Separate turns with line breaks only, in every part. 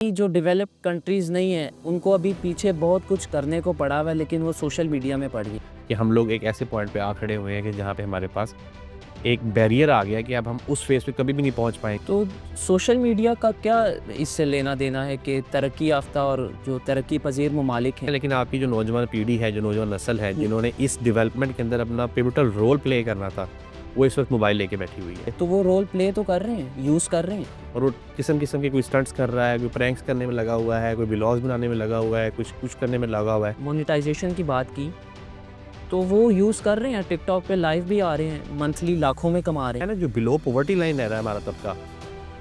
जो developed countries नहीं हैं, उनको अभी पीछे बहुत कुछ करने को पड़ा हुआ है, लेकिन वो सोशल मीडिया में पड़ गई।
कि हम लोग एक ऐसे पॉइंट पे आ खड़े हुए हैं कि जहाँ पे हमारे पास एक बैरियर आ गया कि अब हम उस फेज़ पे कभी भी नहीं पहुँच पाएँगे।
तो सोशल मीडिया का क्या इससे लेना-देना है कि तरक्की याफ़्ता और जो तरक्की पज़ीर ममालिक हैं,
लेकिन आपकी जो नौजवान पीढ़ी है, जो नौजवान नस्ल है, जिन्होंने इस डेवलपमेंट के अंदर अपना पिवटल रोल प्ले करना था, वो इस वक़्त मोबाइल लेके बैठी हुई है।
तो वो रोल प्ले तो कर रहे हैं, यूज़ कर रहे हैं।
और वो किस्म-किस्म के कोई स्टंट्स कर रहा है, कोई प्रैंक्स करने में लगा हुआ है, कोई व्लॉग्स बनाने में लगा हुआ है, कुछ करने में लगा हुआ है।
मोनेटाइज़ेशन की बात की, तो वो यूज़ कर रहे हैं, टिकटॉक पे लाइव भी आ रहे हैं, मंथली लाखों में कमा रहे
है
हैं।
ना, जो बिलो पॉवर्टी लाइन रह रहा है हमारा तबका,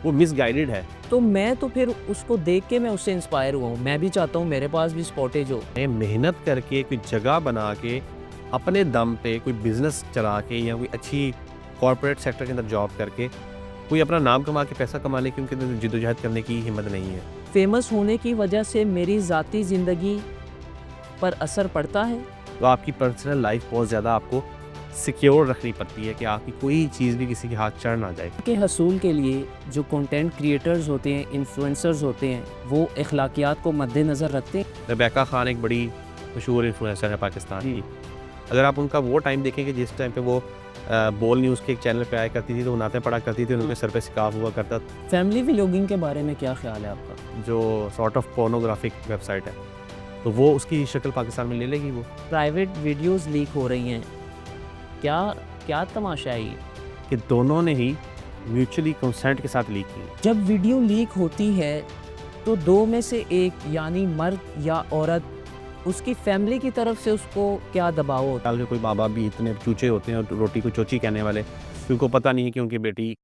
वो मिसगाइडेड है।
तो मैं तो फिर उसको देख के मैं उससे इंस्पायर हुआ हूँ। मैं भी चाहता हूँ मेरे पास भी स्पॉटेज हो।
मेहनत करके कोई जगह बना के अपने दम पे कोई बिजनेस चला के या कोई अच्छी कॉर्पोरेट सेक्टर के अंदर जॉब करके कोई अपना नाम कमा के पैसा कमाने की उनके अंदर जिद्दोजहद करने की हिम्मत नहीं है।
फेमस होने की वजह से मेरी ज़ाती ज़िंदगी पर असर पड़ता है।
तो आपकी पर्सनल लाइफ बहुत ज़्यादा आपको सिक्योर रखनी पड़ती है कि आपकी कोई चीज़ भी किसी के हाथ चढ़ ना जाए।
के हसूल के लिए जो कंटेंट क्रिएटर्स होते हैं, इन्फ्लुएंसर्स होते हैं, वो अखलाकियात को मद्देनज़र रखते हैं।
रेबेका खान एक बड़ी मशहूर इन्फ्लुएंसर है पाकिस्तान की। अगर आप उनका वो टाइम देखें कि जिस टाइम पे वो बोल न्यूज़ के एक चैनल पे आया करती थी, तो वो नाते पढ़ा करती थी, उनके सर पे स्कार्फ हुआ करता था,
फैमिली व्लॉगिंग के बारे में क्या ख़्याल है आपका?
जो सॉर्ट ऑफ पोर्नोग्राफिक वेबसाइट है। तो वो उसकी शक्ल पाकिस्तान में ले लेगी वो।
प्राइवेट वीडियोस लीक हो रही हैं। क्या क्या तमाशा है ये?
कि दोनों ने ही म्यूचुअली कंसेंट के साथ लीक की।
जब वीडियो लीक होती है, तो दो में से एक यानी मर्द या औरत, उसकी फैमिली की तरफ से उसको क्या दबाव होता है?
आजकल के कोई माँ-बाप भी इतने चूचे होते हैं और रोटी को चोची कहने वाले, कि उनको पता नहीं है कि उनकी बेटी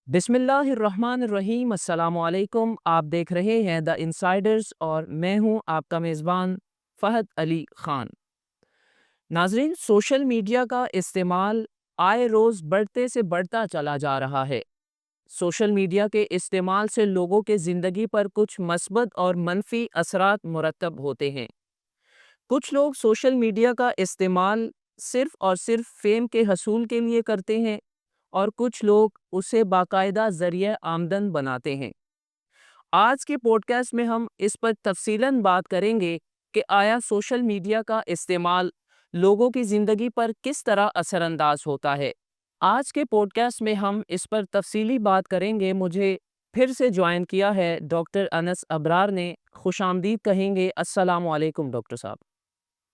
बिस्मिल्लाहिर्रहमानिर्रहीम, अस्सलाम वालेकुम। आप देख रहे हैं द इनसाइडर्स और मैं हूं आपका मेज़बान फ़हद अली ख़ान। नाज़रीन, सोशल मीडिया का इस्तेमाल आए रोज़ बढ़ते से बढ़ता चला जा रहा है। सोशल मीडिया के इस्तेमाल से लोगों के ज़िंदगी पर कुछ मस्बत और मनफ़ी असरात मुरतब होते हैं। कुछ लोग सोशल मीडिया का इस्तेमाल सिर्फ़ और सिर्फ़ फ़ेम के हसूल के लिए करते हैं और कुछ लोग उसे बाकायदा ज़रिए आमदन बनाते हैं। आज के पॉडकास्ट में हम इस पर तफ़सीलन बात करेंगे कि आया सोशल मीडिया का इस्तेमाल लोगों की ज़िंदगी पर किस तरह असरअंदाज होता है। आज के पॉडकास्ट में हम इस पर तफ़सीली बात करेंगे। मुझे फिर से ज्वाइन किया है डॉक्टर अनस अबरार ने। खुशामदीद कहेंगे। अस्सलाम वालेकुम डॉक्टर साहब।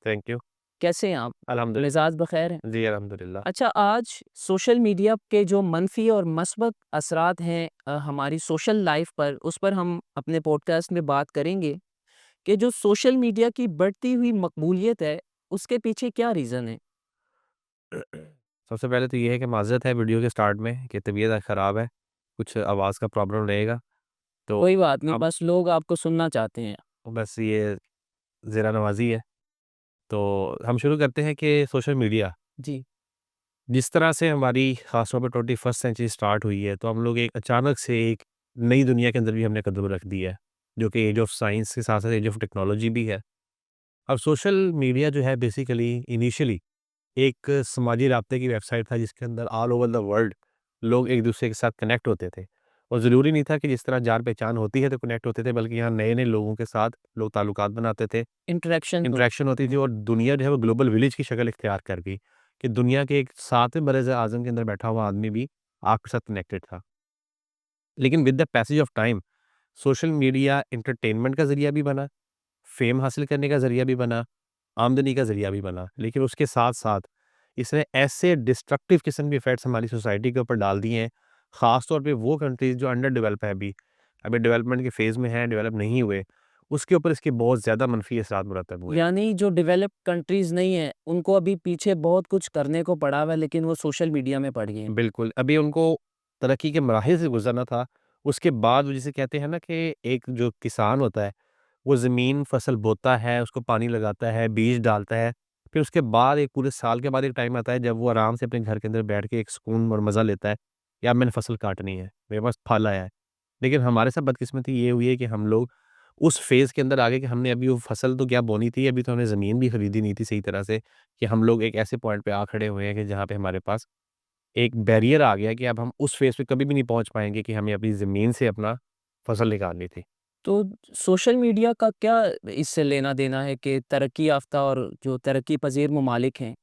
Thank you.
कैसे हैं आप?
अल्हम्दुलिल्लाह।
मिजाज बखैर हैं?
जी, अल्हम्दुलिल्लाह।
अच्छा, आज सोशल मीडिया के जो मनफ़ी और मस्बत असरात हैं हमारी सोशल लाइफ पर, उस पर हम अपने पॉडकास्ट में बात करेंगे कि जो सोशल मीडिया की बढ़ती हुई मकबूलियत है, उसके पीछे क्या रीज़न है?
सबसे पहले तो ये है कि माज़रत है वीडियो के स्टार्ट में कि तबीयत ख़राब है, कुछ आवाज़ का प्रॉब्लम रहेगा। तो
कोई बात नहीं,
अब
बस लोग आपको सुनना चाहते हैं।
बस ये ज़रा नवाज़ी है। तो हम शुरू करते हैं कि सोशल मीडिया
जी।
जिस तरह से हमारी ख़ास तौर पे 21st सेंचुरी स्टार्ट हुई है, तो हम लोग एक अचानक से एक नई दुनिया के अंदर भी हमने कदम रख दिया है, जो कि एज ऑफ साइंस के साथ-साथ एज ऑफ टेक्नोलॉजी भी है। अब सोशल मीडिया जो है बेसिकली इनिशियली एक समाजी राब्ते की वेबसाइट था जिसके अंदर ऑल ओवर द वर्ल्ड लोग एक-दूसरे के साथ कनेक्ट होते थे। और ज़रूरी नहीं था कि जिस तरह जान-पहचान होती है तो कनेक्ट होते थे, बल्कि यहाँ नए-नए लोगों के साथ लोग ताल्लुकात बनाते थे।
इंटरेक्शन हो।
इंटरेक्शन होती थी और दुनिया जो है वो ग्लोबल विलेज की शक्ल इख्तियार कर गई कि दुनिया के एक 7वें बरे-ए-आज़म के अंदर बैठा हुआ आदमी भी आपके साथ कनेक्टेड था। लेकिन with the passage of time social media entertainment का ज़रिया भी बना, फ़ेम हासिल करने का ज़रिया भी बना, आमदनी का ज़रिया भी बना। लेकिन उसके साथ-साथ इसने ऐसे डिस्ट्रक्टिव किस्म के इफ़ेक्ट्स हमारी सोसाइटी के ऊपर डाल दिए हैं, ख़ास तौर पे वो कंट्रीज़ जो अंडर डेवलप है अभी डेवलपमेंट के फ़ेज़ में हैं, डेवलप नहीं हुए, उसके ऊपर इसके बहुत ज़्यादा मनफ़ी असरात मुरतब हुए।
यानी जो डेवलप्ड कंट्रीज़ नहीं हैं, उनको अभी पीछे बहुत कुछ करने को पड़ा हुआ है, लेकिन वो सोशल मीडिया में पड़ गए हैं।
बिल्कुल, अभी उनको तरक्की के मराहिल से गुज़रना था, उसके बाद वो जिसे कहते हैं ना कि एक जो किसान होता है, वो ज़मीन फसल बोता है, उसको पानी लगाता है, बीज डालता है, फिर उसके बाद एक पूरे साल के बाद एक टाइम आता है जब वो आराम से अपने घर के अंदर बैठ के एक सुकून और मज़ा लेता है, यार मैंने फसल काटनी है, मेरे पास फल आया है। लेकिन हमारे साथ बदकिस्मती ये हुई है कि हम लोग उस फ़ेज़ के अंदर आ गए कि हमने अभी वो फसल तो क्या बोनी थी, अभी तो हमने ज़मीन भी खरीदी नहीं थी सही तरह से, कि हम लोग एक ऐसे पॉइंट पे आ खड़े हुए हैं कि जहाँ पे हमारे पास एक बैरियर आ गया कि अब हम उस फ़ेज़ पे कभी भी नहीं पहुँच पाएँगे कि हमें अपनी ज़मीन से अपना फ़सल निकालनी थी।
तो सोशल मीडिया का क्या इससे लेना-देना है कि तरक्की याफ़्ता और जो तरक्की पज़ीर ममालिक हैं,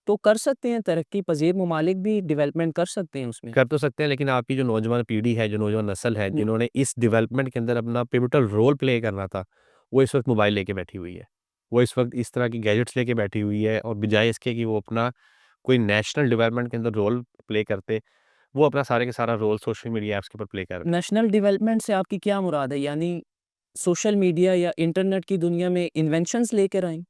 तो कर सकते हैं तरक्की पज़ीर ममालिक भी डेवलपमेंट कर सकते हैं उसमें?
कर तो सकते हैं, लेकिन आपकी जो नौजवान पीढ़ी है, जो नौजवान नस्ल है,
हुँ,
जिन्होंने इस डेवलपमेंट के अंदर अपना पिवटल रोल प्ले करना था, वो इस वक़्त मोबाइल लेके बैठी हुई है। वो इस वक़्त इस तरह की गैजेट्स लेके बैठी हुई है, और बजाए इसके कि वो अपना कोई नेशनल डेवलपमेंट के अंदर रोल प्ले करते, वो अपना सारे का सारा रोल सोशल मीडिया ऐप्स के ऊपर प्ले कर रहे हैं।
नेशनल डेवलपमेंट से आपकी क्या मुराद है? यानी सोशल मीडिया या इंटरनेट की दुनिया में इन्वेंशंस लेकर आएँ?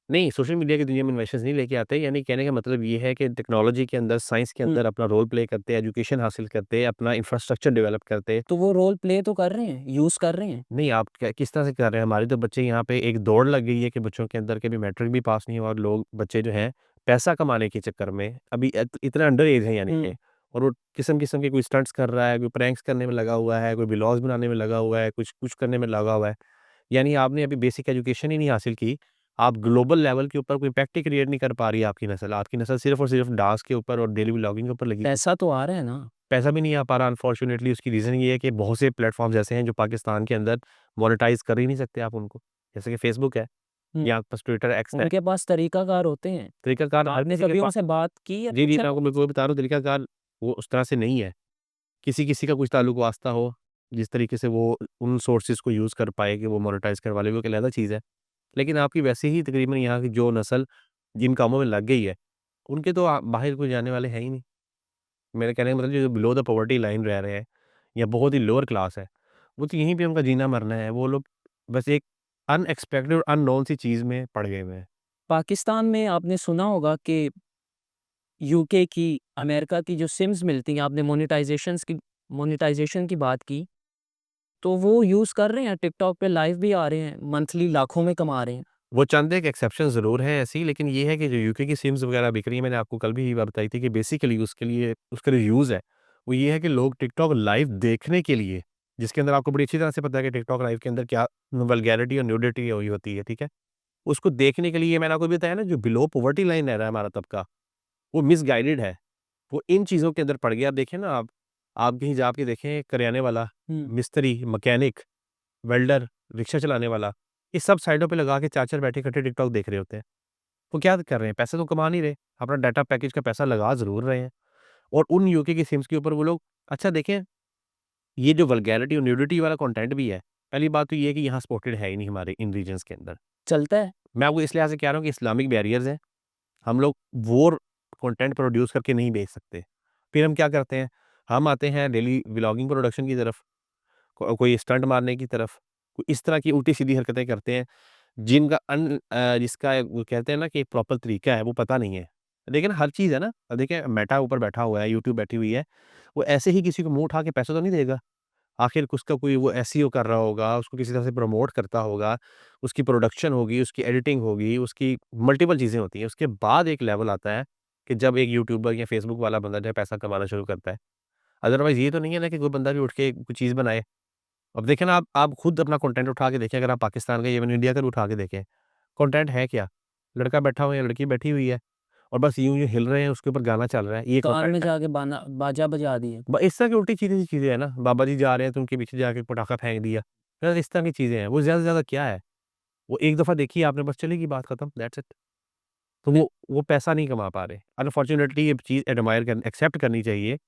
नहीं, सोशल मीडिया की दुनिया में इन्वेशंस नहीं लेके आते, यानी कहने का मतलब ये है कि टेक्नोलॉजी के अंदर, साइंस के
हुँ,
अंदर अपना रोल प्ले करते, एजुकेशन हासिल करते, अपना इंफ्रास्ट्रक्चर डेवलप करते।
तो वो रोल प्ले तो कर रहे हैं, यूज़ कर रहे हैं।
नहीं, आप क्या किस तरह से कर रहे हैं? हमारे तो बच्चे यहाँ पे एक दौड़ लग गई है कि बच्चों के अंदर के भी मैट्रिक भी पास नहीं हुआ, और लोग बच्चे जो हैं, पैसा कमाने के चक्कर में अभी इतना अंडर एज है यानी
हुँ,
कि, और वो किस्म-किस्म के कोई स्टंट्स कर रहा है, कोई प्रैंक्स करने में लगा हुआ है, कोई व्लॉग्स बनाने में लगा हुआ है, कुछ कुछ करने में लगा हुआ है। यानी आपने अभी बेसिक एजुकेशन ही नहीं हासिल की, आप ग्लोबल लेवल के ऊपर कोई इम्पैक्ट ही क्रिएट नहीं कर पा रही है आपकी नस्ल। आपकी नस्ल सिर्फ़ और सिर्फ़ डांस के ऊपर और डेली व्लॉगिंग के ऊपर लगी हुई है।
पैसा तो आ रहा है ना।
पैसा भी नहीं आ पा रहा अनफॉर्च्यूनेटली, उसकी रीज़न ये है कि बहुत से प्लेटफ़ॉर्म्स ऐसे हैं जो पाकिस्तान के अंदर मोनेटाइज़ कर ही नहीं सकते आप उनको। जैसे कि फ़ेसबुक है,
हुँ,
या आपके पास ट्विटर, एक्स है।
उनके पास तरीकाकार होते हैं।
तरीकाकार हर
आपने
किसी के
कभी
पास।
उनसे बात की या
जी, जी,
पूछा?
मैं आपको बिल्कुल बता रहा हूँ, तरीकाकार वो उस तरह से नहीं है। किसी-किसी का कुछ ताल्लुक वास्ता हो, जिस तरीके से वो उन सोर्सेज़ को यूज़ कर पाए कि वो मोनेटाइज़ करवा ले, वो एक अलग चीज़ है। लेकिन आपकी वैसे ही तकरीबन यहाँ की जो नस्ल जिन कामों में लग गई है, उनके तो बाहर कोई जाने वाले हैं ही नहीं। मेरे कहने का मतलब जो बिलो द पॉवर्टी लाइन रह रहे हैं, या बहुत ही लोअर क्लास है, वो तो यहीं पे उनका जीना-मरना है। वो लोग बस एक अनएक्सपेक्टेड और अननोन सी चीज़ में पड़ गए हुए हैं।
पाकिस्तान में आपने सुना होगा कि यूके की, अमेरिका की जो सिम्स मिलती हैं, आपने मोनेटाइज़ेशन की बात की, तो वो यूज़ कर रहे हैं, टिकटॉक पे लाइव भी आ रहे हैं, मंथली लाखों में कमा रहे हैं।
वो चंद एक एक्सेप्शन ज़रूर हैं ऐसी, लेकिन ये है कि जो यूके की सिम्स वगैरह बिक रही हैं, मैंने आपको कल भी ये बात बताई थी कि बेसिकली उसके लिए उसका जो यूज़ है, वो ये है कि लोग टिकटॉक लाइव देखने के लिए, जिसके अंदर आपको बड़ी अच्छी तरह से पता है कि टिकटॉक लाइव के अंदर क्या वल्गैरिटी और न्यूडिटी हुई होती है, ठीक है? उसको देखने के लिए, मैंने आपको भी बताया ना, जो बिलो पॉवर्टी लाइन रह रहा है हमारा तबका, वो मिसगाइडेड है। वो इन चीज़ों के अंदर पड़ गया। आप देखें ना, आप कहीं जा के देखें, करियाने वाला,
हुँ,
मिस्त्री, मैकेनिक, वेल्डर, रिक्शा चलाने वाला, ये सब साइडों पे लगा के 4-4 बैठे इकट्ठे टिकटॉक देख रहे होते हैं। वो क्या कर रहे हैं? पैसे तो कमा नहीं रहे, अपना डाटा पैकेज का पैसा लगा ज़रूर रहे हैं, और उन यूके की सिम्स के ऊपर वो लोग, अच्छा देखें, ये जो वल्गैरिटी और न्यूडिटी वाला कंटेंट भी है, पहली बात तो ये है कि यहाँ सपोर्टेड है ही नहीं हमारे इन रीजन्स के अंदर।
चलता है।
मैं आपको इस लिहाज से कह रहा हूँ कि इस्लामिक बैरियर्स हैं, हम लोग वो कंटेंट प्रोड्यूस करके नहीं बेच सकते। फिर हम क्या करते हैं, हम आते हैं डेली व्लॉगिंग प्रोडक्शन की तरफ, कोई स्टंट मारने की तरफ, कोई इस तरह की उल्टी-सीधी हरकतें करते हैं, जिसका वो कहते हैं ना कि एक प्रॉपर तरीका है, वो पता नहीं है। लेकिन हर चीज़ है ना, अब देखिए मेटा ऊपर बैठा हुआ है, यूट्यूब बैठी हुई है, वो ऐसे ही किसी को मुँह उठा के पैसा तो नहीं देगा। आखिर उसका कोई वो एसईओ कर रहा होगा, उसको किसी तरह से प्रमोट करता होगा, उसकी प्रोडक्शन होगी, उसकी एडिटिंग होगी, उसकी मल्टीपल चीज़ें होती हैं। उसके बाद एक लेवल आता है कि जब एक यूट्यूबर या फेसबुक वाला बंदा जो है पैसा कमाना शुरू करता है। अदरवाइज़ ये तो नहीं है ना कि कोई बंदा भी उठ के कोई चीज़ बनाए। अब देखें ना, आप खुद अपना कंटेंट उठा के देखें, अगर आप पाकिस्तान का, इवन इंडिया का भी उठा के देखें, कंटेंट है क्या? लड़का बैठा हुआ है या लड़की बैठी हुई है, और बस यूँ-यूँ हिल रहे हैं, उसके ऊपर गाना चल रहा है, ये
कार में
कंटेंट है।
जाके बाना बाजा बजा दिए।
इस तरह की उल्टी सीधी चीज़ें हैं ना, बाबा जी जा रहे हैं तो उनके पीछे जाके पटाखा फेंक दिया। इस तरह की चीज़ें हैं, वो ज़्यादा से ज़्यादा क्या है? वो एक दफ़ा देखी आपने, बस चलेगी बात खत्म, दैट्स इट। तो
मैं
वो पैसा नहीं कमा पा रहे। अनफॉर्च्यूनेटली ये चीज़ एक्सेप्ट करनी चाहिए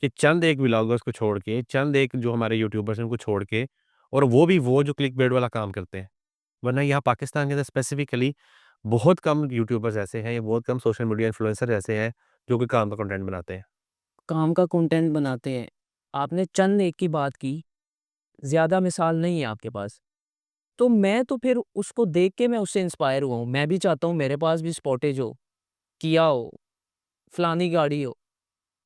कि चंद एक व्लॉगर्स को छोड़ के, चंद एक जो हमारे यूट्यूबर्स हैं उनको छोड़ के, और वो भी वो जो क्लिकबेट वाला काम करते हैं। वरना यहाँ पाकिस्तान के अंदर स्पेसिफिकली बहुत कम यूट्यूबर्स ऐसे हैं, या बहुत कम सोशल मीडिया इन्फ्लुएंसर ऐसे हैं, जो कि काम का कंटेंट बनाते हैं।
काम का कंटेंट बनाते हैं। आपने चंद एक की बात की, ज़्यादा मिसाल नहीं है आपके पास। तो मैं तो फिर उसको देख के मैं उससे इंस्पायर हुआ हूँ। मैं भी चाहता हूँ मेरे पास भी स्पॉटेज हो, किया हो, फलानी गाड़ी हो।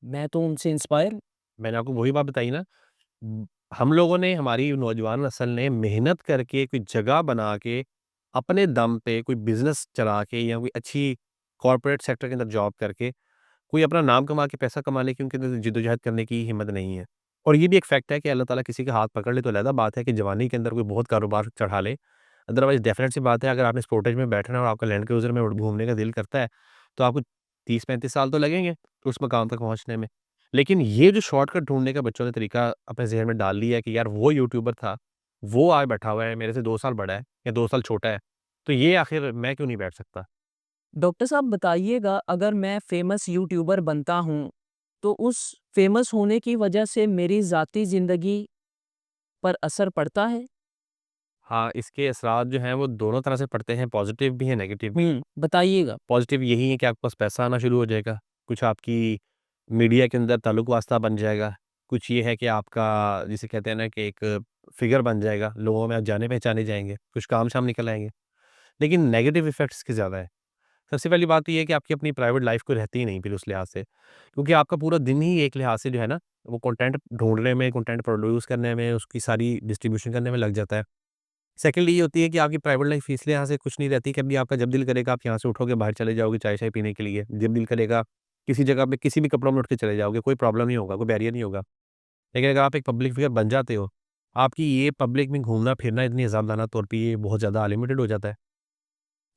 मैं तो उनसे इंस्पायर
मैंने आपको वही बात बताई ना, हम लोगों ने, हमारी नौजवान नस्ल ने मेहनत करके कोई जगह बना के, अपने दम पे कोई बिज़नेस चला के, या कोई अच्छी कॉर्पोरेट सेक्टर के अंदर जॉब करके, कोई अपना नाम कमा के पैसा कमा ले, कि उनके अंदर जद्दोजहद करने की हिम्मत नहीं है। और ये भी एक फैक्ट है कि अल्लाह ताला किसी का हाथ पकड़ ले तो अलग बात है कि जवानी के अंदर कोई बहुत कारोबार चढ़ा ले। अदरवाइज़ डेफ़िनेट सी बात है, अगर आपने स्पोर्टेज में बैठना है और आपका लैंड क्रूज़र में घूमने का दिल करता है, तो आपको 30-35 साल तो लगेंगे उस मकाम तक पहुँचने में। लेकिन ये जो शॉर्टकट ढूँढने का बच्चों ने तरीका अपने ज़हन में डाल लिया है कि यार वो यूट्यूबर था, वो आज बैठा हुआ है, मेरे से 2 साल बड़ा है या 2 साल छोटा है, तो ये आखिर मैं क्यों नहीं बैठ सकता?
डॉक्टर साहब बताइएगा, अगर मैं फ़ेमस यूट्यूबर बनता हूँ, तो उस फ़ेमस होने की वजह से मेरी ज़ाती ज़िंदगी पर असर पड़ता है?
हाँ, इसके असरात जो हैं वो दोनों तरह से पड़ते हैं, पॉज़िटिव भी हैं, नेगेटिव भी।
बताइएगा।
पॉज़िटिव यही है कि आपके पास पैसा आना शुरू हो जाएगा, कुछ आपकी मीडिया के अंदर ताल्लुक वास्ता बन जाएगा, कुछ ये है कि आपका जिसे कहते हैं ना कि एक फ़िगर बन जाएगा, लोगों में आप जाने-पहचाने जाएँगे, कुछ काम-शाम निकल आएँगे। लेकिन नेगेटिव इफ़ेक्ट्स इसके ज़्यादा है। सबसे पहली बात तो ये है कि आपकी अपनी प्राइवेट लाइफ़ कोई रहती ही नहीं फिर उस लिहाज से, क्योंकि आपका पूरा दिन ही एक लिहाज से जो है ना, वो कंटेंट ढूँढने में, कंटेंट प्रोड्यूस करने में, उसकी सारी डिस्ट्रीब्यूशन करने में लग जाता है। सेकंडली ये होती है कि आपकी प्राइवेट लाइफ़ इसलिए यहाँ से कुछ नहीं रहती कि अभी आपका जब दिल करेगा आप यहाँ से उठोगे बाहर चले जाओगे चाय-शाय पीने के लिए। जब दिल करेगा किसी जगह पे किसी भी कपड़ों में उठ के चले जाओगे, कोई प्रॉब्लम नहीं होगा, कोई बैरियर नहीं होगा। लेकिन अगर आप एक पब्लिक फ़िगर बन जाते हो, आपकी ये पब्लिक में घूमना-फिरना इतनी हिसाबदाना तौर पे ये बहुत ज़्यादा लिमिटेड हो जाता है।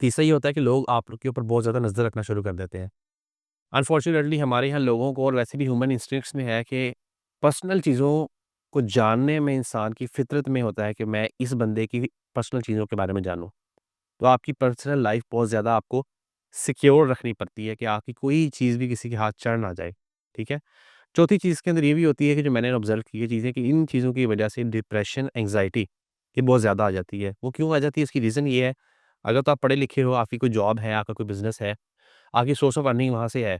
तीसरा ये होता है कि लोग आप लोग के ऊपर बहुत ज़्यादा नज़र रखना शुरू कर देते हैं। अनफॉर्चुनेटली हमारे यहाँ लोगों को और वैसे भी ह्यूमन इंस्टिंक्ट्स में है कि पर्सनल चीज़ों को जानने में इंसान की फ़ितरत में होता है कि मैं इस बंदे की पर्सनल चीज़ों के बारे में जानूँ। तो आपकी पर्सनल लाइफ बहुत ज़्यादा आपको सिक्योर रखनी पड़ती है कि आपकी कोई चीज़ भी किसी के हाथ चढ़ ना जाए, ठीक है? चौथी चीज़ इसके अंदर ये भी होती है कि जो मैंने ऑब्ज़र्व की है चीज़ें कि इन चीज़ों की वजह से डिप्रेशन, एंग्ज़ायटी ये बहुत ज़्यादा आ जाती है। वो क्यों आ जाती है इसकी रीज़न ये है, अगर तो आप पढ़े-लिखे हो, आपकी कोई जॉब है, आपका कोई बिज़नेस है, आपकी सोर्स ऑफ अर्निंग वहाँ से है,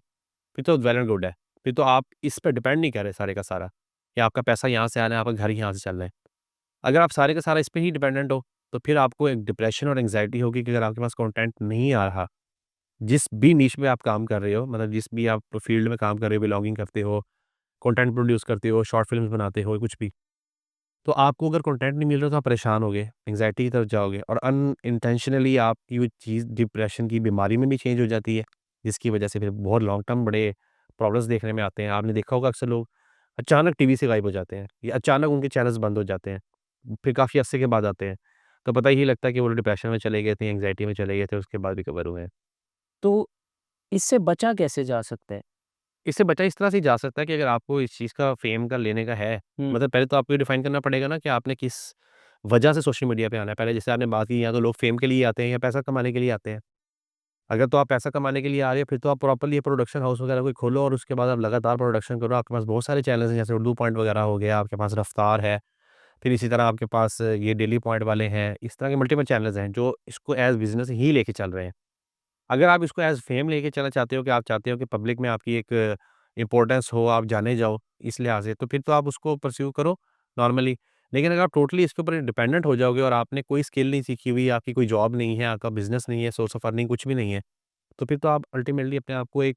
फिर तो वेल एंड गुड है। फिर तो आप इस पे डिपेंड नहीं कर रहे सारे का सारा, कि आपका पैसा यहाँ से आ रहा है, आपका घर यहाँ से चल रहा है। अगर आप सारे का सारा इस पे ही डिपेंडेंट हो, तो फिर आपको एक डिप्रेशन और एंग्ज़ायटी होगी कि अगर आपके पास कंटेंट नहीं आ रहा, जिस भी निश में आप काम कर रहे हो, मतलब जिस भी आप फ़ील्ड में काम कर रहे हो, बिलॉगिंग करते हो, कंटेंट प्रोड्यूस करते हो, शॉर्ट फ़िल्म्स बनाते हो, कुछ भी, तो आपको अगर कंटेंट नहीं मिल रहा तो आप परेशान होगे, एंग्ज़ायटी की तरफ जाओगे और अनइंटेंशनली आपकी वो चीज़ डिप्रेशन की बीमारी में भी चेंज हो जाती है, जिसकी वजह से फिर बहुत लॉन्ग टर्म बड़े प्रॉब्लम्स देखने में आते हैं। आपने देखा होगा अक्सर लोग अचानक टीवी से गायब हो जाते हैं या अचानक उनके चैनल्स बंद हो जाते हैं, फिर काफ़ी अरसे के बाद आते हैं, तो पता ही लगता है कि वो डिप्रेशन में चले गए थे, एंग्ज़ायटी में चले गए थे, उसके बाद रिकवर हुए हैं।
तो इससे बचा कैसे जा सकता है?
इससे बचा इस तरह से जा सकता है कि अगर आपको इस चीज़ का फ़ेम का लेने का है,
हुँ।
मतलब पहले तो आपको ये डिफ़ाइन करना पड़ेगा ना कि आपने किस वजह से सोशल मीडिया पे आना है। पहले जैसे आपने बात की या तो लोग फ़ेम के लिए आते हैं या पैसा कमाने के लिए आते हैं। अगर तो आप पैसा कमाने के लिए आ रहे हो फिर तो आप प्रॉपर्ली प्रोडक्शन हाउस वगैरह कोई खोलो और उसके बाद आप लगातार प्रोडक्शन करो। आपके पास बहुत सारे चैनल्स हैं जैसे उर्दू पॉइंट वगैरह हो गया, आपके पास रफ्तार है, फिर इसी तरह आपके पास ये डेली पॉइंट वाले हैं। इस तरह के मल्टीपल चैनल्स हैं जो इसको एज़ बिज़नेस ही लेके चल रहे हैं। अगर आप इसको एज़ फ़ेम लेके चलना चाहते हो कि आप चाहते हो कि पब्लिक में आपकी एक इम्पोर्टेंस हो, आप जाने जाओ इस लिहाज़ से, तो फिर तो आप उसको परस्यू करो नॉर्मली। लेकिन अगर आप टोटली इसके ऊपर डिपेंडेंट हो जाओगे और आपने कोई स्किल नहीं सीखी हुई, आपकी कोई जॉब नहीं है, आपका बिज़नेस नहीं है, सोर्स ऑफ अर्निंग कुछ भी नहीं है, तो फिर तो आप अल्टीमेटली अपने आप को एक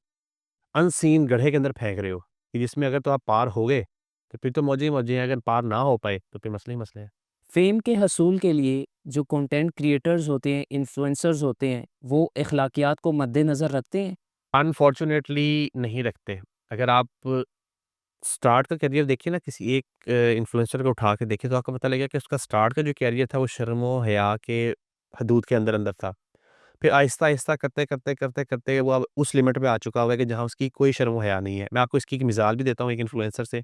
अनसीन गड्ढे के अंदर फेंक रहे हो, कि जिसमें अगर तो आप पार हो गए, तो फिर तो मौजें ही मौजें हैं, अगर पार ना हो पाए, तो फिर मसले ही मसले हैं।
फ़ेम के हसूल के लिए जो कंटेंट क्रिएटर्स होते हैं, इन्फ्लुएंसर्स होते हैं, वो अखलाकियात को मद्देनज़र रखते हैं?
अनफॉर्चुनेटली नहीं रखते। अगर आप स्टार्ट का करियर देखिए ना किसी एक इन्फ्लुएंसर को उठा के देखिए तो आपको पता लगेगा कि उसका स्टार्ट का जो करियर था वो शर्म और हया के हदूद के अंदर था। फिर आहिस्ता-आहिस्ता करते-करते वो अब उस लिमिट पे आ चुका हुआ है कि जहाँ उसकी कोई शर्म और हया नहीं है। मैं आपको इसकी एक मिसाल भी देता हूँ एक इन्फ्लुएंसर से।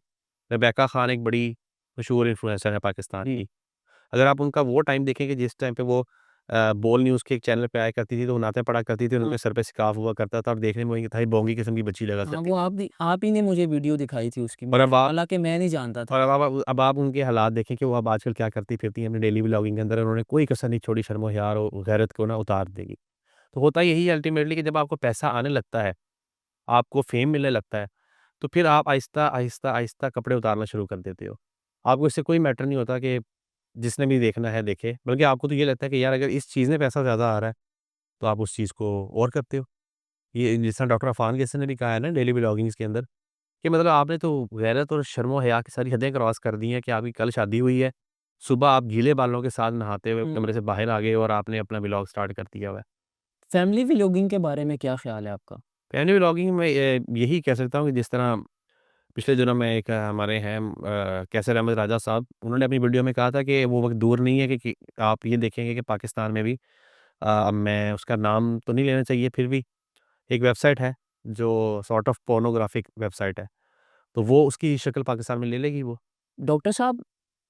रेबेका खान एक बड़ी मशहूर इन्फ्लुएंसर है पाकिस्तान
जी।
की। अगर आप उनका वो टाइम देखेंगे जिस टाइम पे वो बोल न्यूज़ के एक चैनल पे आया करती थी तो वो नाते पढ़ा करती थी और
हाँ।
उनके सर पे स्कार्फ हुआ करता था और देखने में वही था बोंगी किस्म की बच्ची लगा
हाँ,
करती
वो
थी।
आप ही ने मुझे वीडियो दिखाई थी उसकी,
और अब आप
हालाँकि मैं नहीं जानता था।
और अब आप उनके हालात देखें कि वो अब आजकल क्या करती फिरती हैं अपनी डेली व्लॉगिंग के अंदर उन्होंने कोई कसर नहीं छोड़ी शर्म और हया और गैरत को ना उतार देगी। तो होता यही है अल्टीमेटली कि जब आपको पैसा आने लगता है, आपको फ़ेम मिलने लगता है, तो फिर आप आहिस्ता-आहिस्ता कपड़े उतारना शुरू कर देते हो। आपको इससे कोई मैटर नहीं होता कि जिसने भी देखना है देखे, बल्कि आपको तो ये लगता है कि यार अगर इस चीज़ में पैसा ज़्यादा आ रहा है, तो आप उस चीज़ को और करते हो। ये जिस तरह डॉक्टर अफ़ान गैसी ने भी कहा है ना डेली व्लॉगिंग्स के अंदर कि मतलब आपने तो गैरत और शर्म-ओ-हया की सारी हदें क्रॉस कर दी हैं कि आपकी कल शादी हुई है। सुबह आप गीले बालों के साथ नहाते हुए
हुँ।
कमरे से बाहर आ गए और आपने अपना व्लॉग स्टार्ट कर दिया हुआ है।
फैमिली व्लॉगिंग के बारे में क्या ख़्याल है आपका?
फैमिली व्लॉगिंग में यही कह सकता हूँ कि जिस तरह पिछले दिनों में एक हमारे हैं कैसर अहमद राजा साहब, उन्होंने अपनी वीडियो में कहा था कि वो वक़्त दूर नहीं है कि आप ये देखेंगे कि पाकिस्तान में भी मैं उसका नाम तो नहीं लेना चाहिए फिर भी एक वेबसाइट है जो सॉर्ट ऑफ पोर्नोग्राफिक वेबसाइट है, तो वो उसकी शक्ल पाकिस्तान में ले लेगी वो।
डॉक्टर साहब,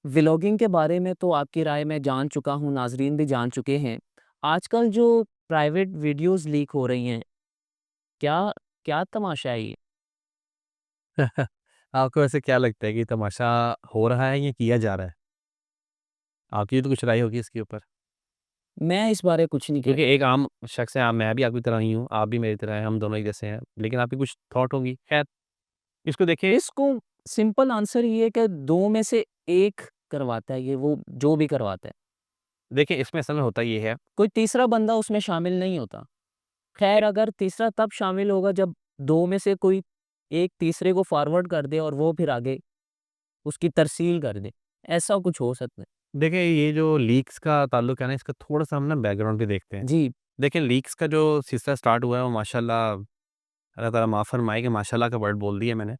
व्लॉगिंग के बारे में तो आपकी राय मैं जान चुका हूँ, नाज़रीन भी जान चुके हैं। आजकल जो प्राइवेट वीडियोज़ लीक हो रही हैं, क्या क्या तमाशा है ये?
आपको वैसे क्या लगता है कि तमाशा हो रहा है या किया जा रहा है? आपकी तो कुछ राय होगी इसके ऊपर।
मैं इस बारे कुछ नहीं कह
क्योंकि एक आम शख्स है, मैं भी आपकी तरह ही हूँ, आप भी मेरी तरह हैं, हम दोनों एक जैसे हैं, लेकिन आपकी कुछ थॉट होंगी। खैर, इसको देखिए।
इसको सिंपल आंसर ये है कि 2 में से 1 करवाता है ये, वो जो भी करवाता है।
देखिए, इसमें असल में होता ये है।
कोई तीसरा बंदा उसमें शामिल नहीं होता। ख़ैर अगर तीसरा तब शामिल होगा जब 2 में से कोई एक तीसरे को फॉरवर्ड कर दे और वो फिर आगे उसकी तरसील कर दे। ऐसा कुछ हो सकता है।
देखिए, ये जो लीक्स का ताल्लुक है ना, इसका थोड़ा-सा हम ना बैकग्राउंड भी देखते हैं।
जी,
देखिए, लीक्स का जो सिलसिला स्टार्ट हुआ है, वो माशाल्लाह, अल्लाह ताला माफ़ फरमाए कि माशाल्लाह का वर्ड बोल दिया मैंने।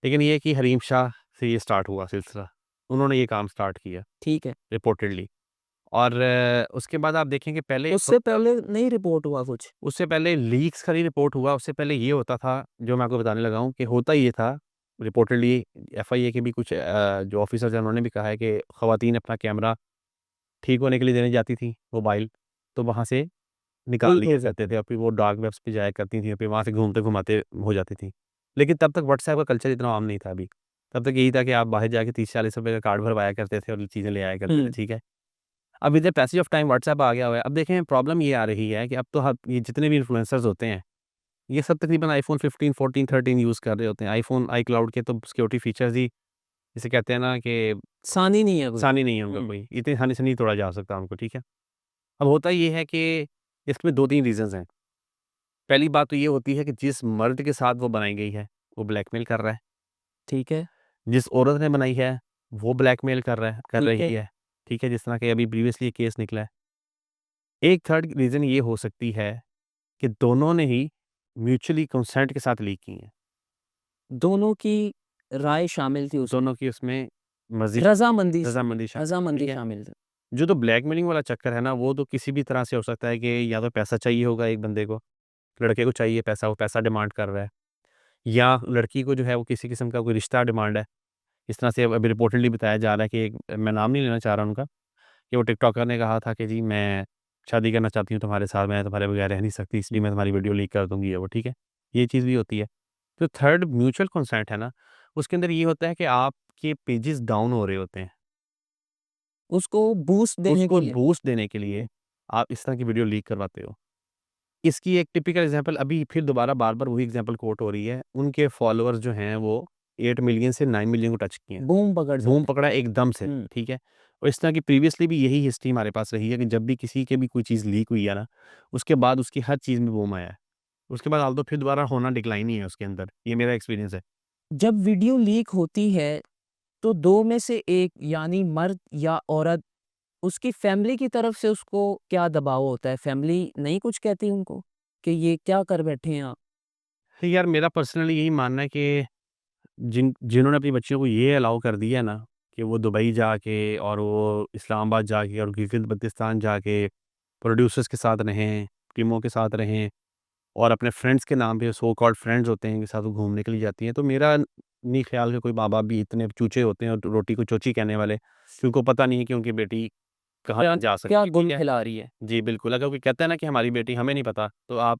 लेकिन ये है कि हरीम शाह से ये स्टार्ट हुआ सिलसिला। उन्होंने ये काम स्टार्ट किया
ठीक है।
रिपोर्टेडली। और उसके बाद आप देखें कि पहले
उससे पहले नहीं रिपोर्ट हुआ कुछ?
उससे पहले लीक्स का नहीं रिपोर्ट हुआ, उससे पहले ये होता था, जो मैं आपको बताने लगा हूँ कि होता ये था, रिपोर्टेडली एफआईए के भी कुछ जो ऑफिसर्स हैं, उन्होंने भी कहा है कि ख़वातीन अपना कैमरा ठीक होने के लिए देने जाती थी, मोबाइल, तो वहाँ से निकाल लिया करते थे और फिर वो डार्क वेब्स पे जाया करती थी और फिर वहाँ से घूमते-घुमाते हो जाती थी। लेकिन तब तक व्हाट्सऐप का कल्चर इतना आम नहीं था अभी। तब तक यही था कि आप बाहर जाके 30-40 रुपए का कार्ड भरवाया करते थे और चीज़ें ले आया करते थे,
हुँ,
ठीक है? अब with the passage of time WhatsApp आ गया हुआ है। अब देखें, प्रॉब्लम ये आ रही है कि अब तो हब ये जितने भी इन्फ्लुएंसर्स होते हैं, ये सब तकरीबन आईफ़ोन 15, 14, 13 यूज़ कर रहे होते हैं। आईफ़ोन, आईक्लाउड के तो सिक्योरिटी फीचर्स ही, जिसे कहते हैं ना कि
सानी नहीं है कोई।
आसानी नहीं है उनका
हुँ,
कोई, इतनी आसानी से नहीं तोड़ा जा सकता उनको, ठीक है? अब होता ये है कि इसमें 2-3 रीज़न्स हैं। पहली बात तो ये होती है कि जिस मर्द के साथ वो बनाई गई है, वो ब्लैकमेल कर रहा है।
ठीक है,
जिस औरत ने बनाई है, वो ब्लैकमेल कर
ठीक है।
रही है, ठीक है? जिस तरह के अभी प्रीवियसली केस निकला है। एक थर्ड रीज़न ये हो सकती है कि दोनों ने ही म्यूचुअली कंसेंट के साथ लीक की हैं।
दोनों की राय शामिल थी उसमें।
दोनों की उसमें मर्ज़ी
रज़ामंदी स
रज़ामंदी शामिल है,
रज़ामंदी
ठीक है?
शामिल थी।
जो तो ब्लैकमेलिंग वाला चक्कर है ना, वो तो किसी भी तरह से हो सकता है कि या तो पैसा चाहिए होगा एक बंदे को, लड़के को चाहिए पैसा, वो पैसा डिमांड कर रहा है, या लड़की को जो है वो किसी किस्म का कोई रिश्ता डिमांड है। इस तरह से अब अभी रिपोर्टेडली बताया जा रहा है कि एक, मैं नाम नहीं लेना चाह रहा उनका, कि वो टिकटॉकर ने कहा था कि जी मैं शादी करना चाहती हूँ तुम्हारे साथ, मैं तुम्हारे बगैर रह नहीं सकती, इसलिए मैं तुम्हारी वीडियो लीक कर दूँगी, ये वो, ठीक है? ये चीज़ भी होती है। जो थर्ड म्यूचुअल कंसेंट है ना, उसके अंदर ये होता है कि आपके पेजेस डाउन हो रहे होते हैं।
उसको बूस्ट देने
उसको
के लिए।
बूस्ट देने के लिए आप इस तरह की वीडियो लीक करवाते हो। इसकी एक टिपिकल एग्ज़ाम्पल अभी फिर दोबारा बार-बार वही एग्ज़ाम्पल कोट हो रही है। उनके फॉलोअर्स जो हैं वो 8 मिलियन से 9 मिलियन को टच किए हैं।
बूम पकड़
बूम
जाते
पकड़ा एकदम से,
हैं। हुँ,
ठीक है? और इस तरह की प्रीवियसली भी यही हिस्ट्री हमारे पास रही है कि जब भी किसी के भी कोई चीज़ लीक हुई है ना, उसके बाद उसकी हर चीज़ में बूम आया है। उसके बाद ऑल्दो फिर दोबारा होना डिक्लाइन ही है उसके अंदर। ये मेरा एक्सपीरियंस है।
जब वीडियो लीक होती है, तो 2 में से 1 यानी मर्द या औरत, उसकी फैमिली की तरफ से उसको क्या दबाव होता है? फैमिली नहीं कुछ कहती उनको कि ये क्या कर बैठे हैं आप?
तो यार, मेरा पर्सनली यही मानना है कि जिन्होंने अपनी बच्चियों को ये अलाउ कर दिया है ना, कि वो दुबई जाके और वो इस्लामाबाद जाके और गिलगित-बल्तिस्तान जाके प्रोड्यूसर्स के साथ रहें, टीमों के साथ रहें और अपने फ्रेंड्स के नाम पे, सो कॉल्ड फ्रेंड्स होते हैं, उनके साथ वो घूमने के लिए जाती हैं। तो मेरा नहीं ख़्याल कि कोई माँ-बाप भी इतने चूचे होते हैं और रोटी को चोची कहने वाले, कि उनको पता नहीं है कि उनकी बेटी कहाँ
क्या
जा
क्या
सकती है, ठीक
गुल
है?
खिला रही है?
जी, बिल्कुल। अगर कोई कहता है ना कि हमारी बेटी, हमें नहीं पता, तो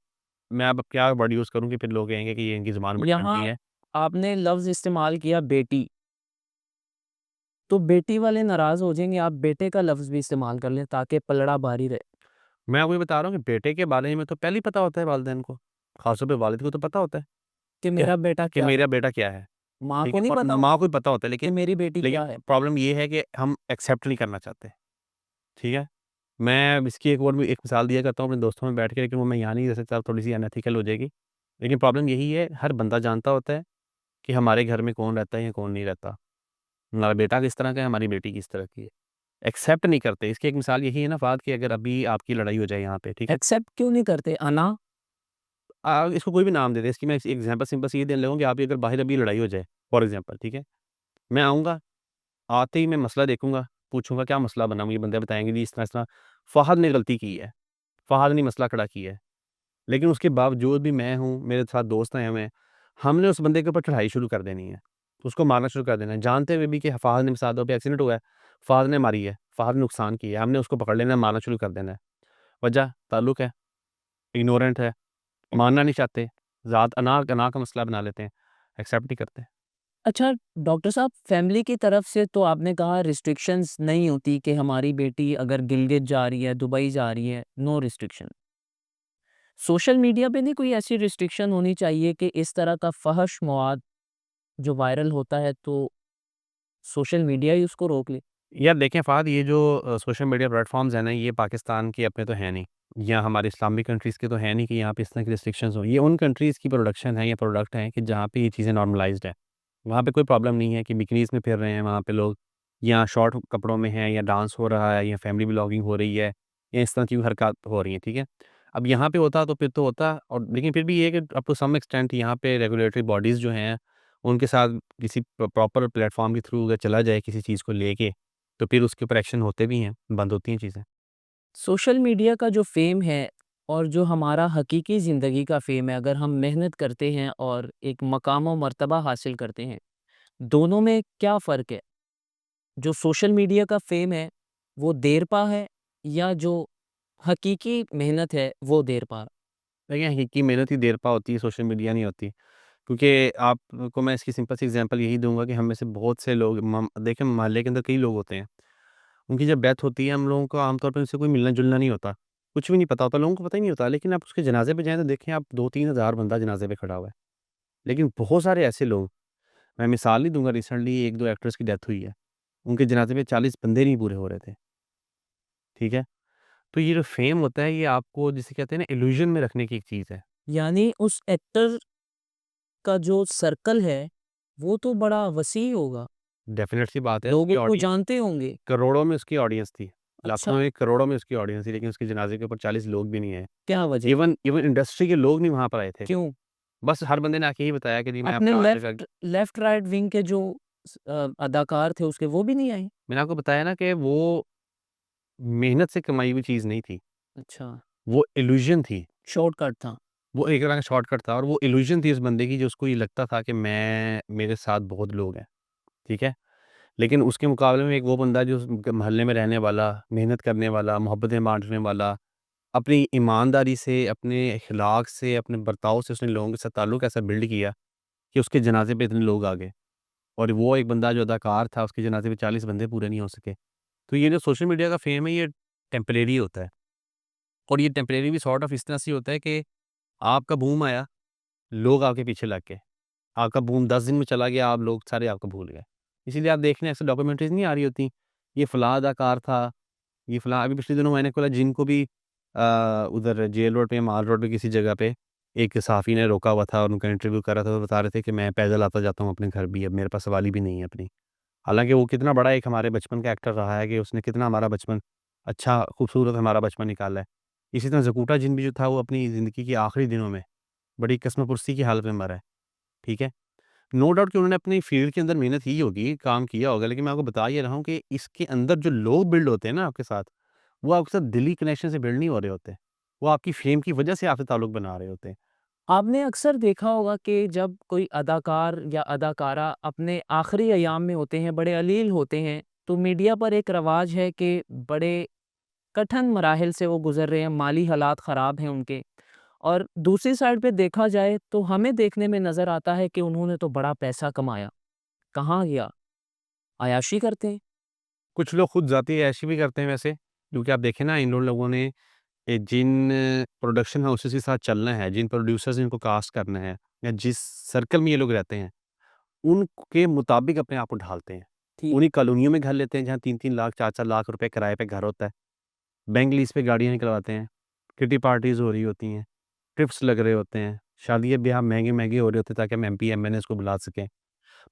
मैं अब क्या वर्ड यूज़ करूँ कि फिर लोग कहेंगे कि ये इनकी ज़ुबान बड़ी ठंडी
यहाँ
है।
आपने लफ्ज़ इस्तेमाल किया बेटी, तो बेटी वाले नाराज़ हो जाएँगे, आप बेटे का लफ्ज़ भी इस्तेमाल कर लें ताकि पलड़ा भारी रहे।
मैं आपको ये बता रहा हूँ कि बेटे के बारे में तो पहले ही पता होता है वालिदैन को, ख़ासतौर पे वालिद को तो पता होता है
कि
क्या
मेरा बेटा
कि
क्या है?
मेरा बेटा क्या है,
माँ
ठीक
को
है?
नहीं
और
पता
माँ
होता
को भी पता होता है,
कि
लेकिन
मेरी बेटी
लेकिन
क्या है?
प्रॉब्लम ये है कि हम एक्सेप्ट नहीं करना चाहते, ठीक है? मैं इसकी एक और भी एक मिसाल दिया करता हूँ अपने दोस्तों में बैठ के, लेकिन वो मैं यहाँ नहीं दे सकता, थोड़ी-सी अनएथिकल हो जाएगी। लेकिन प्रॉब्लम यही है, हर बंदा जानता होता है कि हमारे घर में कौन रहता है या कौन नहीं रहता। हमारा बेटा किस तरह का है, हमारी बेटी किस तरह की है। एक्सेप्ट नहीं करते। इसकी एक मिसाल यही है ना फ़ाहद, कि अगर अभी आपकी लड़ाई हो जाए यहाँ पे, ठीक है?
एक्सेप्ट क्यों नहीं करते? अना
इसको कोई भी नाम दे दें, इसकी मैं एग्ज़ाम्पल सिंपल सी ये देने लगा हूँ कि आपकी अगर बाहर अभी लड़ाई हो जाए, फॉर एग्ज़ाम्पल, ठीक है? मैं आऊँगा, आते ही मैं मसला देखूँगा, पूछूँगा क्या मसला बना? मुझे बंदे बताएँगे जी इस तरह-इस तरह फ़हद ने गलती की है, फ़हद ने मसला खड़ा किया है। लेकिन उसके बावजूद भी मैं हूँ, मेरे साथ दोस्त आए हुए हैं, हमने उस बंदे के ऊपर चढ़ाई शुरू कर देनी है, उसको मारना शुरू कर देना है, जानते हुए भी कि फ़ाहद ने सादों पे एक्सीडेंट हुआ है, फ़ाहद ने मारी है, फ़ाहद ने नुकसान किया है, हमने उसको पकड़ लेना है, मारना शुरू कर देना है। वजह ताल्लुक है, इग्नोरेंट है, मानना नहीं चाहते, ज़ात अना अना का मसला बना लेते हैं, एक्सेप्ट नहीं करते।
अच्छा, डॉक्टर साहब, फैमिली की तरफ से तो आपने कहा रिस्ट्रिक्शंस नहीं होती कि हमारी बेटी अगर गिलगित जा रही है, दुबई जा रही है, नो रिस्ट्रिक्शन। सोशल मीडिया पे नहीं कोई ऐसी रिस्ट्रिक्शन होनी चाहिए कि इस तरह का फ़हश मवाद जो वायरल होता है तो सोशल मीडिया ही उसको रोक ले?
यार देखें फ़हद, ये जो सोशल मीडिया प्लेटफ़ॉर्म्स हैं ना, ये पाकिस्तान के अपने तो हैं नहीं, या हमारे इस्लामिक कंट्रीज़ के तो हैं नहीं कि यहाँ पे इस तरह की रिस्ट्रिक्शंस हों। ये उन कंट्रीज़ की प्रोडक्शन है या प्रोडक्ट हैं कि जहाँ पे ये चीज़ें नॉर्मलाइज़्ड है। वहाँ पे कोई प्रॉब्लम नहीं है कि बिकिनीज़ में फिर रहे हैं वहाँ पे लोग, या शॉर्ट कपड़ों में हैं, या डांस हो रहा है, या फैमिली व्लॉगिंग हो रही है, या इस तरह की हरकत हो रही हैं, ठीक है? अब यहाँ पे होता तो फिर तो होता, और लेकिन फिर भी ये है कि अप टू सम एक्सटेंट यहाँ पे रेगुलेटरी बॉडीज़ जो हैं, उनके साथ किसी प्रॉपर प्लेटफ़ॉर्म के थ्रू अगर चला जाए किसी चीज़ को लेके, तो फिर उसके ऊपर एक्शन होते भी हैं, बंद होती हैं चीज़ें।
सोशल मीडिया का जो फ़ेम है और जो हमारा हकीकी ज़िंदगी का फ़ेम है, अगर हम मेहनत करते हैं और एक मकाम व मर्तबा हासिल करते हैं, दोनों में क्या फ़र्क है? जो सोशल मीडिया का फ़ेम है, वो देरपा है या जो हकीकी मेहनत है, वो देरपा?
देखिए, हकीकी मेहनत ही देर पा होती है, सोशल मीडिया नहीं होती। क्योंकि आपको मैं इसकी सिंपल सी एग्ज़ाम्पल यही दूँगा कि हम में से बहुत से लोग देखें मोहल्ले के अंदर कई लोग होते हैं। उनकी जब डेथ होती है, हम लोगों को आमतौर पे उनसे कोई मिलना-जुलना नहीं होता। कुछ भी नहीं पता होता, लोगों को पता ही नहीं होता। लेकिन आप उसके जनाज़े पे जाएँ तो देखें आप 2-3 हज़ार बंदा जनाज़े पे खड़ा हुआ है। लेकिन बहुत सारे ऐसे लोग, मैं मिसाल नहीं दूँगा, रिसेंटली 1-2 एक्टर्स की डेथ हुई है। उनके जनाज़े पे 40 बंदे नहीं पूरे हो रहे थे, ठीक है? तो ये जो फ़ेम होता है, ये आपको जिसे कहते हैं ना इल्यूज़न में रखने की एक चीज़ है।
यानी उस एक्टर का जो सर्कल है, वो तो बड़ा वसीह होगा,
डेफ़िनेट सी बात है,
लोग
उसकी
उसको
ऑडियंस
जानते होंगे।
करोड़ों में उसकी ऑडियंस थी।
अच्छा,
लाखों में, करोड़ों में उसकी ऑडियंस थी, लेकिन उसके जनाज़े के ऊपर 40 लोग भी नहीं आए।
क्या वजह?
इवन इवन इंडस्ट्री के लोग नहीं वहाँ पर आए थे।
क्यों?
बस हर बंदे ने आके यही बताया कि जी मैं
अपने
अपना आज जगह,
लेफ्ट राइट विंग के जो अदाकार थे उसके, वो भी नहीं आए?
मैंने आपको बताया ना कि वो मेहनत से कमाई हुई चीज़ नहीं थी,
अच्छा,
वो इल्यूज़न थी।
शॉर्टकट था।
वो एक तरह का शॉर्टकट था, और वो इल्यूज़न थी उस बंदे की, जो उसको ये लगता था कि मैं मेरे साथ बहुत लोग हैं, ठीक है? लेकिन उसके मुकाबले में एक वो बंदा जो उस मोहल्ले में रहने वाला, मेहनत करने वाला, मोहब्बतें बाँटने वाला, अपनी ईमानदारी से, अपने अखलाक से, अपने बर्ताव से उसने लोगों के साथ ताल्लुक ऐसा बिल्ड किया कि उसके जनाज़े पे इतने लोग आ गए। और वो एक बंदा जो अदाकार था, उसके जनाज़े पे 40 बंदे पूरे नहीं हो सके। तो ये जो सोशल मीडिया का फ़ेम है, ये टेम्परेरी होता है, और ये टेम्परेरी भी सॉर्ट ऑफ इस तरह से होता है कि आपका बूम आया, लोग आपके पीछे लग गए। आपका बूम 10 दिन में चला गया, आप लोग सारे आपको भूल गए। इसीलिए आप देख लें, ऐसे डॉक्यूमेंट्रीज़ नहीं आ रही होती, ये फलाँ अदाकार था, ये फलाँ, अभी पिछले दिनों मैंने खोला जिनको भी उधर जेल रोड पे, माल रोड पे किसी जगह पे एक सहाफ़ी ने रोका हुआ था और उनका इंटरव्यू कर रहा था, तो बता रहे थे कि मैं पैदल आता-जाता हूँ अपने घर भी, अब मेरे पास सवारी भी नहीं है अपनी। हालाँकि वो कितना बड़ा एक हमारे बचपन का एक्टर रहा है कि उसने कितना हमारा बचपन अच्छा, खूबसूरत हमारा बचपन निकाला है। इसी तरह ज़कूटा जिन भी जो था, वो अपनी ज़िंदगी के आखिरी दिनों में बड़ी कस्मपुरसी की हालत में मरा है, ठीक है? नो डाउट कि उन्होंने अपनी फ़ील्ड के अंदर मेहनत की होगी, काम किया होगा, लेकिन मैं आपको बता ये रहा हूँ कि इसके अंदर जो लोग बिल्ड होते हैं ना आपके साथ, वो आपके साथ दिली कनेक्शन से बिल्ड नहीं हो रहे होते। वो आपकी फ़ेम की वजह से आपसे ताल्लुक बना रहे होते हैं।
आपने अक्सर देखा होगा कि जब कोई अदाकार या अदाकारा अपने आखिरी अयाम में होते हैं, बड़े अलील होते हैं, तो मीडिया पर एक रवाज है कि बड़े कठिन मराहिल से वो गुज़र रहे हैं, माली हालात ख़राब हैं उनके। और दूसरी साइड पे देखा जाए तो हमें देखने में नज़र आता है कि उन्होंने तो बड़ा पैसा कमाया। कहाँ गया? अय्याशी करते हैं।
कुछ लोग खुद ज़ाती ऐशी भी करते हैं वैसे, क्योंकि आप देखें ना, इन लोगों ने जिन प्रोडक्शन हाउसेस के साथ चलना है, जिन प्रोड्यूसर्स इनको कास्ट करना है, या जिस सर्कल में ये लोग रहते हैं, उनके मुताबिक अपने आप को ढालते हैं।
ठीक।
उन्हीं कॉलोनियों में घर लेते हैं जहाँ 3-3 लाख, 4-4 लाख रुपए किराए पे घर होता है। बैंक लीज़ पे गाड़ियाँ निकलवाते हैं, किटी पार्टीज़ हो रही होती हैं, ट्रिप्स लग रहे होते हैं, शादियाँ-ब्याह महँगे-महँगे हो रहे होते हैं ताकि हम एमपी, एमएलएज़ को बुला सकें।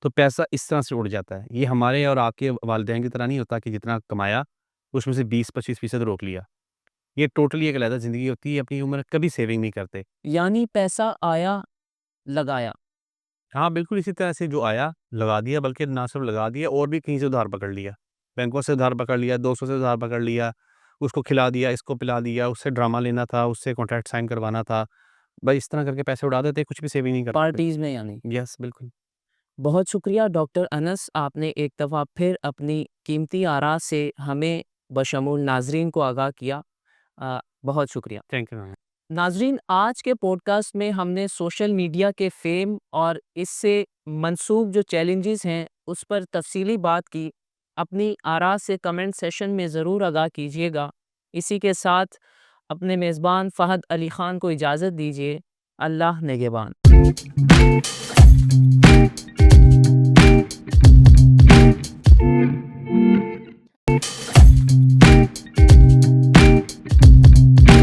तो पैसा इस तरह से उड़ जाता है। ये हमारे और आपके वालिदैन की तरह नहीं होता कि जितना कमाया, उसमें से 20-25% रोक लिया। ये टोटली एक अलग ज़िंदगी होती है, अपनी उम्र कभी सेविंग नहीं करते।
यानी पैसा आया, लगाया।
हाँ, बिल्कुल इसी तरह से जो आया, लगा दिया, बल्कि ना सिर्फ लगा दिया, और भी कहीं से उधार पकड़ लिया। बैंकों से उधार पकड़ लिया, दोस्तों से उधार पकड़ लिया, उसको खिला दिया, इसको पिला दिया, उससे ड्रामा लेना था, उससे कॉन्ट्रैक्ट साइन करवाना था, भाई इस तरह करके पैसे उड़ा देते हैं, कुछ भी सेविंग नहीं करते।
पार्टीज़ में यानी।
यस, बिल्कुल।
बहुत शुक्रिया डॉक्टर अनस, आपने एक दफ़ा फिर अपनी कीमती आरा से हमें बशमूल नाज़रीन को आगाह किया। बहुत शुक्रिया।
Thank you.
नाज़रीन, आज के पॉडकास्ट में हमने सोशल मीडिया के फ़ेम और इससे मंसूब जो चैलेंजेस हैं, उस पर तफ़सीली बात की। अपनी आरा से कमेंट सेशन में ज़रूर आगाह कीजिएगा। इसी के साथ अपने मेज़बान फ़हद अली ख़ान को इजाज़त दीजिए। अल्लाह निगहबान।